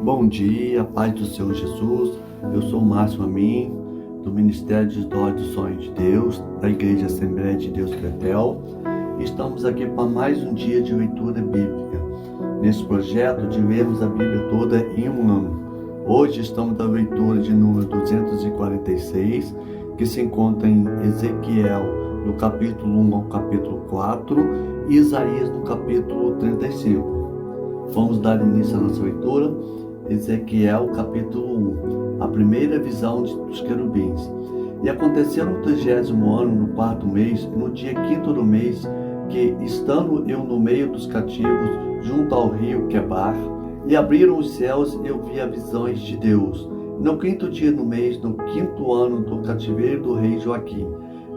Bom dia, paz do Senhor Jesus. Eu sou o Márcio Amin, do Ministério de Dons e Sonhos de Deus, da Igreja Assembleia de Deus Betel. Estamos aqui para mais um dia de leitura bíblica. Nesse projeto de lermos a Bíblia toda em um ano. Hoje estamos na leitura de número 246, que se encontra em Ezequiel, no capítulo 1 ao capítulo 4, e Isaías, no capítulo 35. Vamos dar início à nossa leitura. Ezequiel, capítulo 1, a primeira visão dos querubins. E aconteceu no 30º ano, no 4º mês, no dia 5º do mês, que, estando eu no meio dos cativos, junto ao rio Quebar, e abriram os céus, eu vi as visões de Deus. No 5º dia do mês, no 5º ano do cativeiro do rei Joaquim,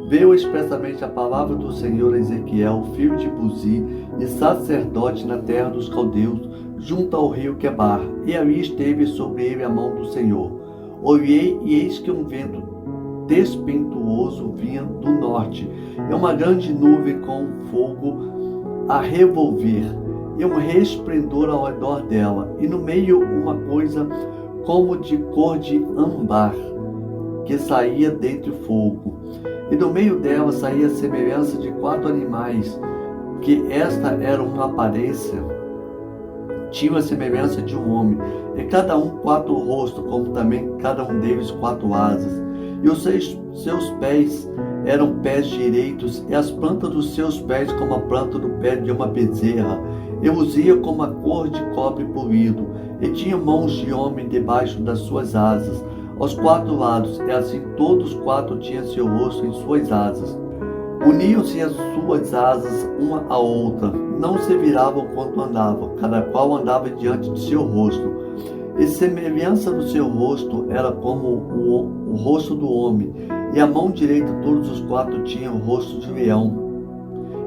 veio expressamente a palavra do Senhor a Ezequiel, filho de Buzi, e sacerdote na terra dos caldeus, junto ao rio Quebar, e ali esteve sobre ele a mão do Senhor. Olhei, e eis que um vento despentuoso vinha do norte, e uma grande nuvem com fogo a revolver, e um resplendor ao redor dela, e no meio uma coisa como de cor de âmbar, que saía dentre o fogo. E do meio dela saía a semelhança de 4 animais, que esta era uma aparência, tinha a semelhança de um homem, e cada um 4 rostos, como também cada um deles 4 asas. E os seus pés eram pés direitos, e as plantas dos seus pés como a planta do pé de uma bezerra, e luzia como a cor de cobre polido, e tinha mãos de homem debaixo das suas asas, aos 4 lados, e assim todos 4 tinham seu rosto em suas asas. Uniam-se as suas asas uma à outra, não se viravam quando andavam, cada qual andava diante de seu rosto. E semelhança do seu rosto era como o rosto do homem, e a mão direita todos os 4 tinham o rosto de leão,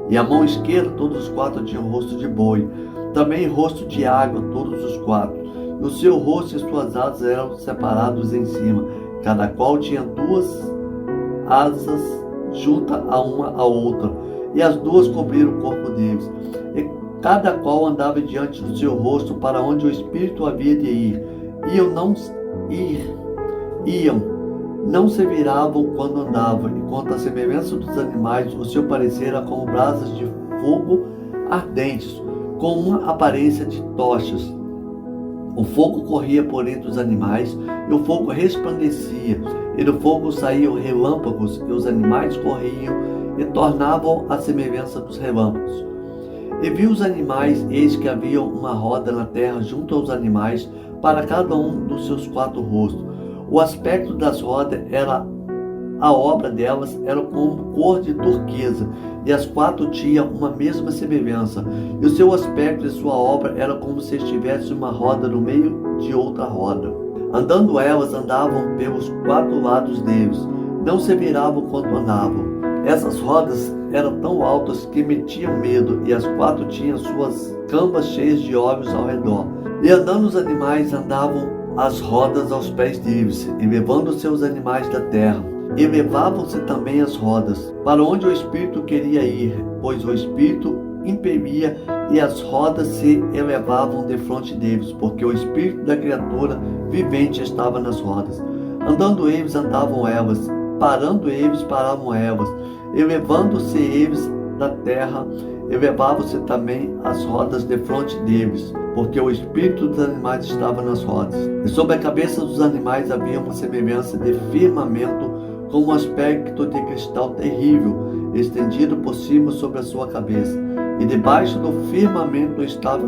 e a mão esquerda todos os 4 tinham o rosto de boi, também rosto de água todos os 4. E o seu rosto e suas asas eram separados em cima, cada qual tinha 2 asas juntas a uma à outra, e as 2 cobriram o corpo deles. E cada qual andava diante do seu rosto para onde o Espírito havia de ir. Iam, não se viravam quando andavam, e quanto à semelhança dos animais, o seu parecer era como brasas de fogo ardentes, com uma aparência de tochas. O fogo corria por entre os animais, e o fogo resplandecia, e do fogo saíam relâmpagos, e os animais corriam e tornavam a semelhança dos relâmpagos. E vi os animais, eis que havia uma roda na terra junto aos animais, para cada um dos seus 4 rostos. O aspecto das rodas era a obra delas era como cor de turquesa, e as 4 tinham uma mesma semelhança, e o seu aspecto e sua obra era como se estivesse uma roda no meio de outra roda. Andando elas, andavam pelos 4 lados deles, não se viravam quando andavam. Essas rodas eram tão altas que metiam medo, e as 4 tinham suas cambas cheias de olhos ao redor. E andando os animais, andavam as rodas aos pés deles, e levando seus animais da terra. E levavam-se também as rodas, para onde o Espírito queria ir, pois o Espírito impelia, e as rodas se elevavam defronte deles, porque o Espírito da criatura vivente estava nas rodas. Andando eles, andavam elas, parando eles, paravam elas, e levando-se eles da terra, elevavam-se também as rodas defronte deles, porque o espírito dos animais estava nas rodas. E sobre a cabeça dos animais havia uma semelhança de firmamento, com um aspecto de cristal terrível, estendido por cima sobre a sua cabeça. E debaixo do firmamento estavam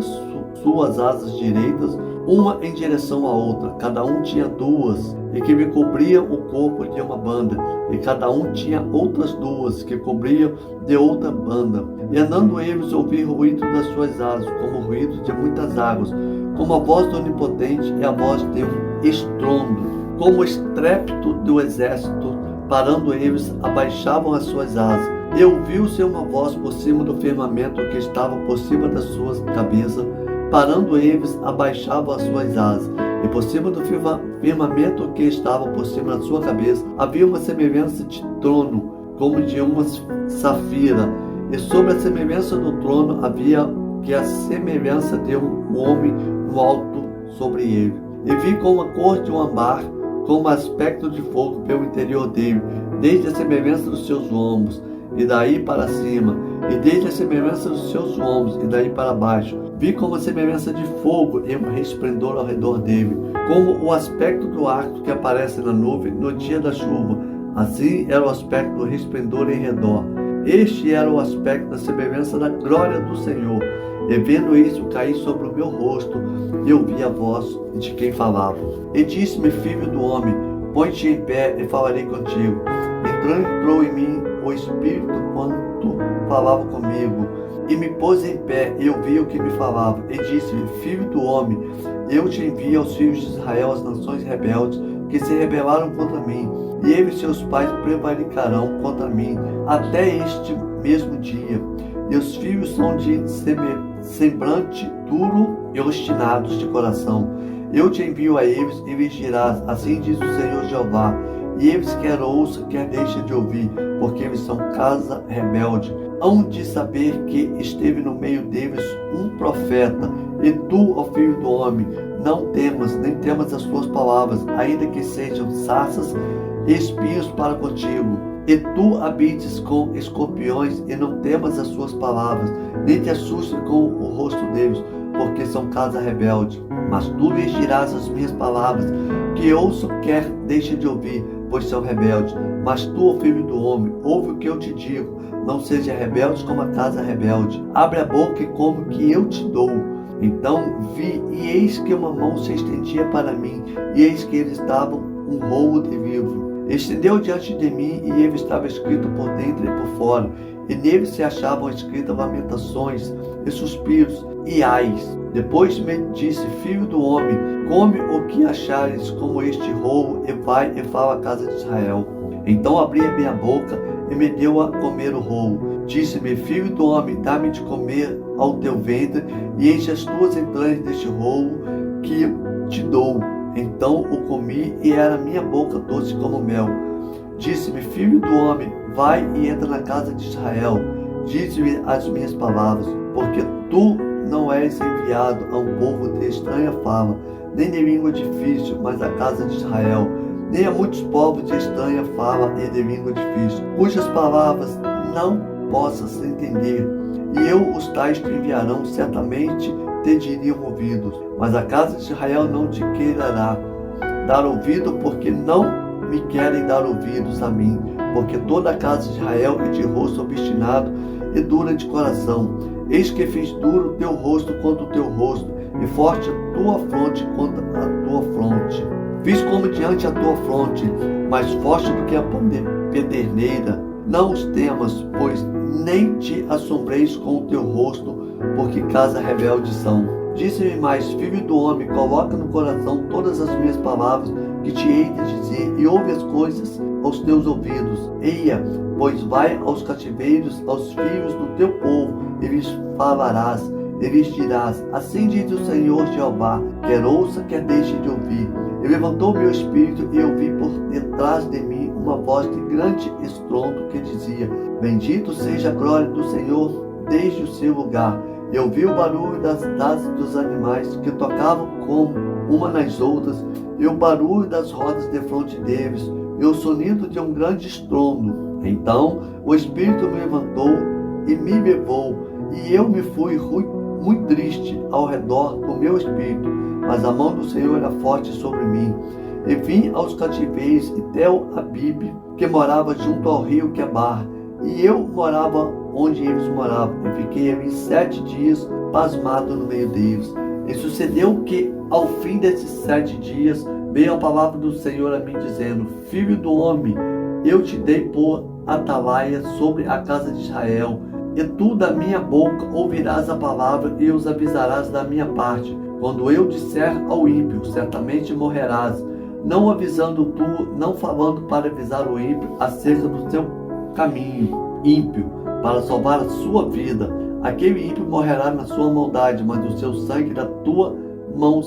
suas asas direitas, uma em direção à outra, cada um tinha 2, e que me cobriam o corpo de uma banda, e cada um tinha outras 2, que cobriam de outra banda. E andando eles, ouvi o ruído das suas asas, como o ruído de muitas águas, como a voz do Onipotente e a voz de um estrondo, como o estrépito do exército. Parando eles, abaixavam as suas asas. E ouviu-se uma voz por cima do firmamento que estava por cima das suas cabeças. Parando eles, abaixavam as suas asas. E por cima do firmamento que estava por cima da sua cabeça, havia uma semelhança de trono, como de uma safira. E sobre a semelhança do trono havia que a semelhança de um homem no alto sobre ele. e vi como a cor de um ambar, com um aspecto de fogo pelo interior dele, desde a semelhança dos seus lombos, e daí para cima, e desde a semelhança dos seus lombos, e daí para baixo. Vi como a semelhança de fogo e um resplendor ao redor dele, como o aspecto do arco que aparece na nuvem no dia da chuva. Assim era o aspecto do resplendor em redor. Este era o aspecto da semelhança da glória do Senhor. E vendo isso, caí sobre o meu rosto, e ouvi a voz de quem falava. E disse-me: filho do homem, põe-te em pé e falarei contigo. Entrou em mim o Espírito quando falava comigo, e me pôs em pé, e eu vi o que me falava. E disse-me: filho do homem, eu te envio aos filhos de Israel, as nações rebeldes, que se rebelaram contra mim, e eles e seus pais prevaricarão contra mim até este mesmo dia. E os filhos são de semblante duro e obstinados de coração. Eu te envio a eles e lhes dirás: assim diz o Senhor Jeová. E eles quer ouça, quer deixe de ouvir, porque eles são casa rebelde. Hão de saber que esteve no meio deles um profeta. E tu, ó filho do homem, não temas, nem temas as suas palavras, ainda que sejam sarças e espinhos para contigo. E tu habites com escorpiões, e não temas as suas palavras, nem te assustes com o rosto deles, porque são casa rebelde. Mas tu lhes dirás as minhas palavras, que ouçam, quer deixe de ouvir, pois são rebeldes. Mas tu, ó filho do homem, ouve o que eu te digo, não seja rebelde como a casa rebelde. Abre a boca e come o que eu te dou. Então vi, e eis que uma mão se estendia para mim, e eis que eles davam um rolo de livro. Estendeu diante de mim, e ele estava escrito por dentro e por fora, e nele se achavam escritas lamentações e suspiros e ais. Depois me disse: filho do homem, come o que achares como este rolo, e vai e fala à casa de Israel. Então abri a minha boca e me deu a comer o rolo. Disse-me: filho do homem, dá-me de comer ao teu ventre, e enche as tuas entranhas deste rolo que te dou. Então o comi, e era minha boca doce como mel. Disse-me: filho do homem, vai e entra na casa de Israel. Dize-me as minhas palavras, porque tu não és enviado a um povo de estranha fala, nem de língua difícil, mas à casa de Israel, nem a muitos povos de estranha fala e de língua difícil, cujas palavras não possas entender. E eu os tais te enviarão, certamente te diriam ouvidos, mas a casa de Israel não te quererá dar ouvido, porque não me querem dar ouvidos a mim, porque toda a casa de Israel é de rosto obstinado e dura de coração. Eis que fiz duro teu rosto contra o teu rosto, e forte a tua fronte contra a tua fronte. Fiz como diante a tua fronte, mais forte do que a pederneira. Não os temas, pois nem te assombreis com o teu rosto, porque casa rebelde são. Disse-me mais: filho do homem, coloca no coração todas as minhas palavras que te hei de dizer, e ouve as coisas aos teus ouvidos. Eia, pois vai aos cativeiros, aos filhos do teu povo, e lhes falarás, e lhes dirás: assim diz o Senhor Jeová, quer ouça, quer deixe de ouvir. E levantou meu espírito, e ouvi por detrás de mim uma voz de grande estrondo que dizia: bendito seja a glória do Senhor desde o seu lugar. E ouvi o barulho das asas dos animais que tocavam como uma nas outras, e o barulho das rodas defronte deles, e o sonido de um grande estrondo. Então o Espírito me levantou e me levou, e eu me fui muito triste ao redor do meu espírito, mas a mão do Senhor era forte sobre mim. E vim aos cativeiros e Tel Abibe, que morava junto ao rio Quebar, e eu morava onde eles moravam, e fiquei ali 7 dias pasmado no meio deles. E sucedeu que, ao fim desses 7 dias, veio a palavra do Senhor a mim, dizendo: filho do homem, eu te dei por atalaia sobre a casa de Israel, e tu da minha boca ouvirás a palavra e os avisarás da minha parte. Quando eu disser ao ímpio: certamente morrerás, não avisando tu, não falando para avisar o ímpio acerca do seu caminho ímpio, para salvar a sua vida. Aquele ímpio morrerá na sua maldade, mas do seu sangue da tua mão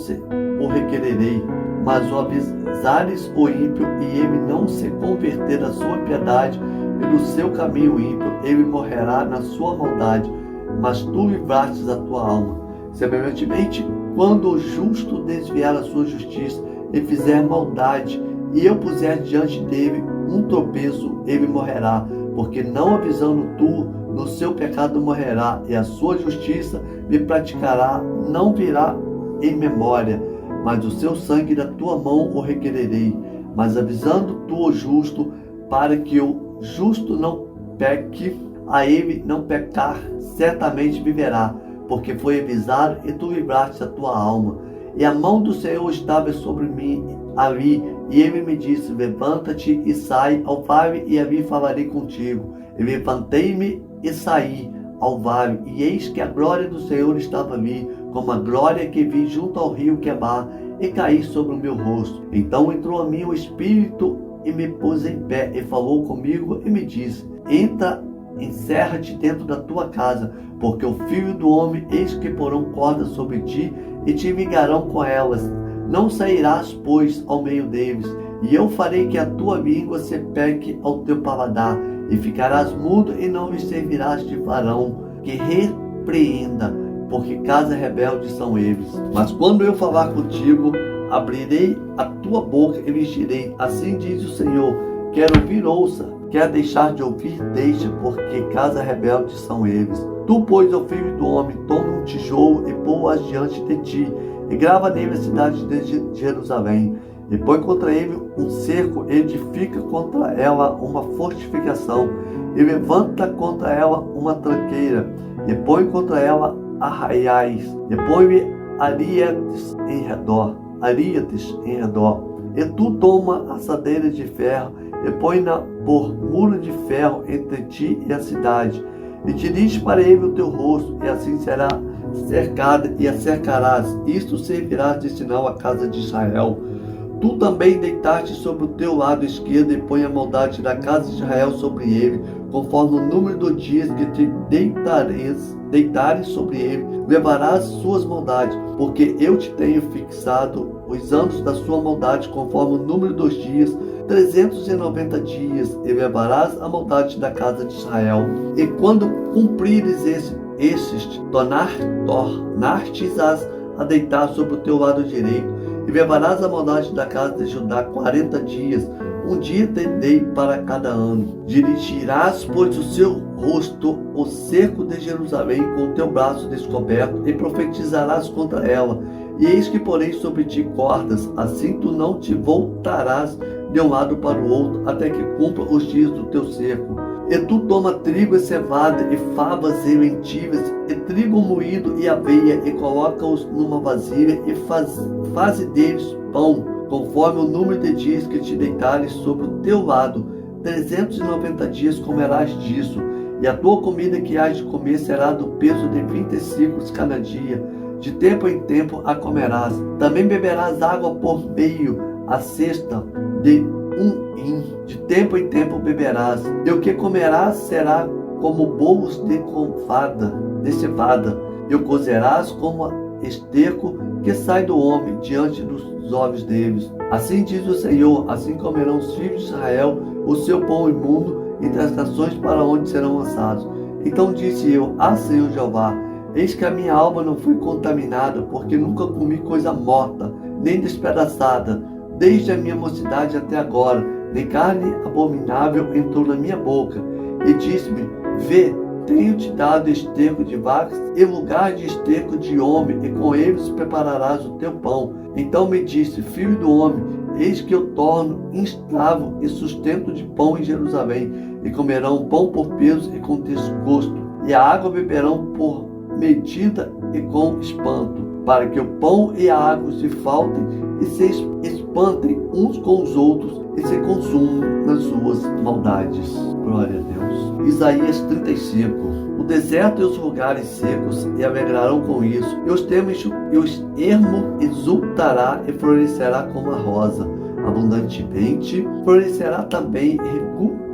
o requererei. Mas o avisares o ímpio, e ele não se converter da sua piedade e do seu caminho ímpio, ele morrerá na sua maldade, mas tu livrastes a tua alma. Semelhantemente, quando o justo desviar a sua justiça e fizer maldade, e eu puser diante dele um tropeço, ele morrerá, porque não avisando tu, no seu pecado morrerá, e a sua justiça me praticará, não virá em memória, mas o seu sangue da tua mão o requererei. Mas avisando tu o justo, para que o justo não peque, a ele não pecar, certamente viverá, porque foi avisado e tu livraste a tua alma. E a mão do Senhor estava sobre mim ali, e ele me disse: levanta-te e sai ao vale, e ali falarei contigo. E levantei-me e saí ao vale, e eis que a glória do Senhor estava ali, como a glória que vi junto ao rio Quebar, e caí sobre o meu rosto. Então entrou a mim o Espírito e me pôs em pé, e falou comigo e me disse: entra, encerra-te dentro da tua casa, porque o Filho do Homem, eis que porão cordas sobre ti, e te ligarão com elas. Não sairás, pois, ao meio deles, e eu farei que a tua língua se pegue ao teu paladar, e ficarás mudo e não lhes servirás de varão que repreenda, porque casa rebelde são eles. Mas quando eu falar contigo, abrirei a tua boca e lhes direi: assim diz o Senhor, quer ouvir, ouça, quer deixar de ouvir, deixa, porque casa rebelde são eles. Tu, pois, ó filho do homem, toma um tijolo e pô-as diante de ti, e grava nele a cidade de Jerusalém, e põe contra ele um cerco, e edifica contra ela uma fortificação, e levanta contra ela uma tranqueira, e põe contra ela arraiais, e põe-lhe ariates em redor, e tu toma assadeira de ferro, e põe-na por muro de ferro entre ti e a cidade, e dirige para ele o teu rosto, e assim será cercada, e a cercarás. Isto servirá de sinal à casa de Israel. Tu também deitaste sobre o teu lado esquerdo, e põe a maldade da casa de Israel sobre ele, conforme o número dos dias que te deitares sobre ele, levarás suas maldades, porque eu te tenho fixado os anos da sua maldade, conforme o número dos dias, 390 dias, e levarás a maldade da casa de Israel. E quando cumprires estes, tornar-te-ás a deitar sobre o teu lado direito, e levarás a maldade da casa de Judá 40 dias, um dia te dei para cada ano. Dirigirás, pois, o seu rosto o cerco de Jerusalém com o teu braço descoberto, e profetizarás contra ela. E eis que porei sobre ti cordas, assim tu não te voltarás de um lado para o outro, até que cumpra os dias do teu cerco. E tu toma trigo e cevada, e favas e lentilhas, e trigo moído e aveia, e coloca-os numa vasilha, e faze deles pão, conforme o número de dias que te deitares sobre o teu lado. 390 dias comerás disso, e a tua comida que hás de comer será do peso de 20 ciclos cada dia. De tempo em tempo a comerás. Também beberás água por meio a cesta de um hin. De tempo em tempo beberás. E o que comerás será como bolos de cevada. E o cozerás como esterco que sai do homem diante dos olhos deles. Assim diz o Senhor: assim comerão os filhos de Israel o seu pão imundo entre as nações para onde serão lançados. Então disse eu: ah, Senhor Jeová, eis que a minha alma não foi contaminada, porque nunca comi coisa morta, nem despedaçada, desde a minha mocidade até agora, nem carne abominável entrou na minha boca. E disse-me: vê, tenho-te dado esterco de vacas e lugar de esterco de homem, e com eles prepararás o teu pão. Então me disse: filho do homem, eis que eu torno escravo e sustento de pão em Jerusalém, e comerão pão por peso e com desgosto, e a água beberão por medida e com espanto, para que o pão e a água se faltem e se espantem uns com os outros e se consumam nas suas maldades. Glória a Deus. Isaías 35. O deserto e os lugares secos se alegrarão com isso, e os ermo exultará e florescerá como a rosa. Abundantemente florescerá também e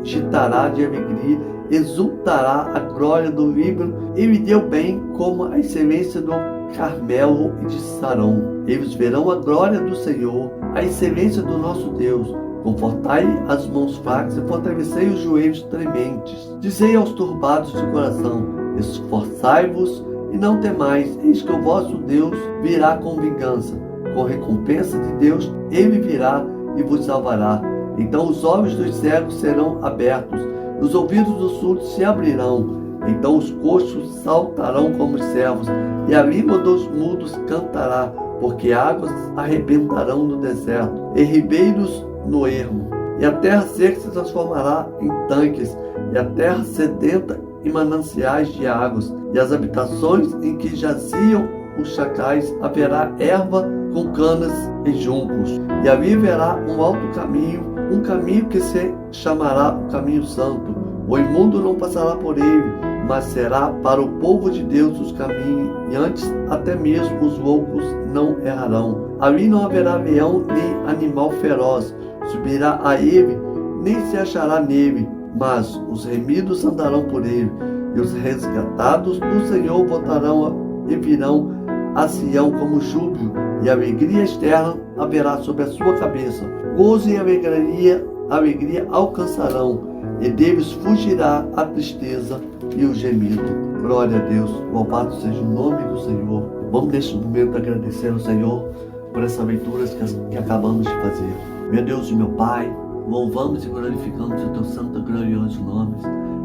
regozijará de alegria, exultará a glória do Líbano, e me deu bem como a excelência do Carmelo e de Sarão. Eles verão a glória do Senhor, a excelência do nosso Deus. Confortai as mãos fracas e fortalecei os joelhos trementes. Dizei aos turbados de coração: esforçai-vos e não temais, eis que o vosso Deus virá com vingança, com recompensa de Deus, ele virá e vos salvará. Então os olhos dos cegos serão abertos, os ouvidos dos surdos se abrirão. Então os coxos saltarão como os servos, e a língua dos mudos cantará, porque águas arrebentarão no deserto, e ribeiros no ermo. E a terra seca se transformará em tanques, e a terra sedenta em mananciais de águas, e as habitações em que jaziam os chacais haverá erva com canas e juncos. E ali haverá um alto caminho, um caminho que se chamará o caminho santo. O imundo não passará por ele, mas será para o povo de Deus os caminhos, e antes até mesmo os loucos não errarão. Ali não haverá leão nem animal feroz, subirá a ele, nem se achará nele, mas os remidos andarão por ele, e os resgatados do Senhor voltarão e virão a Sião como júbilo, e alegria externa haverá sobre a sua cabeça. Gozo e alegria alcançarão, e deles fugirá a tristeza e o gemido. Glória a Deus, louvado seja o nome do Senhor. Vamos neste momento agradecer ao Senhor por essas leituras que acabamos de fazer. Meu Deus e meu Pai, louvamos e glorificamos o teu santo e glorioso nome.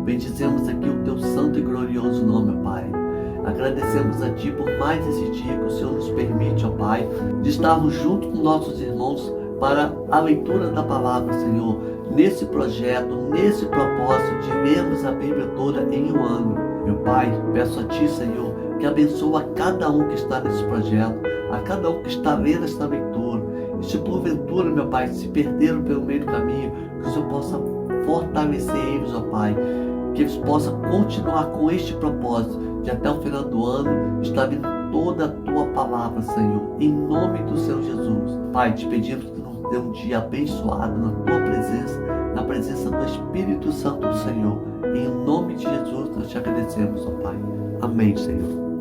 Bendizemos aqui o teu santo e glorioso nome, ó Pai. Agradecemos a Ti por mais esse dia que o Senhor nos permite, ó Pai, de estarmos junto com nossos irmãos para a leitura da palavra, Senhor, nesse projeto, nesse propósito de lermos a Bíblia toda em um ano. Meu Pai, peço a Ti, Senhor, que abençoe a cada um que está nesse projeto, a cada um que está lendo esta leitura. E se porventura, meu Pai, se perderam pelo meio do caminho, que o Senhor possa fortalecer eles, ó Pai, que eles possam continuar com este propósito, de até o final do ano estar vindo toda a Tua palavra, Senhor, em nome do Senhor Jesus. Pai, te pedimos que nos dê um dia abençoado na Tua presença, na presença do Espírito Santo do Senhor. Em nome de Jesus nós te agradecemos, ó Pai. Amém, Senhor.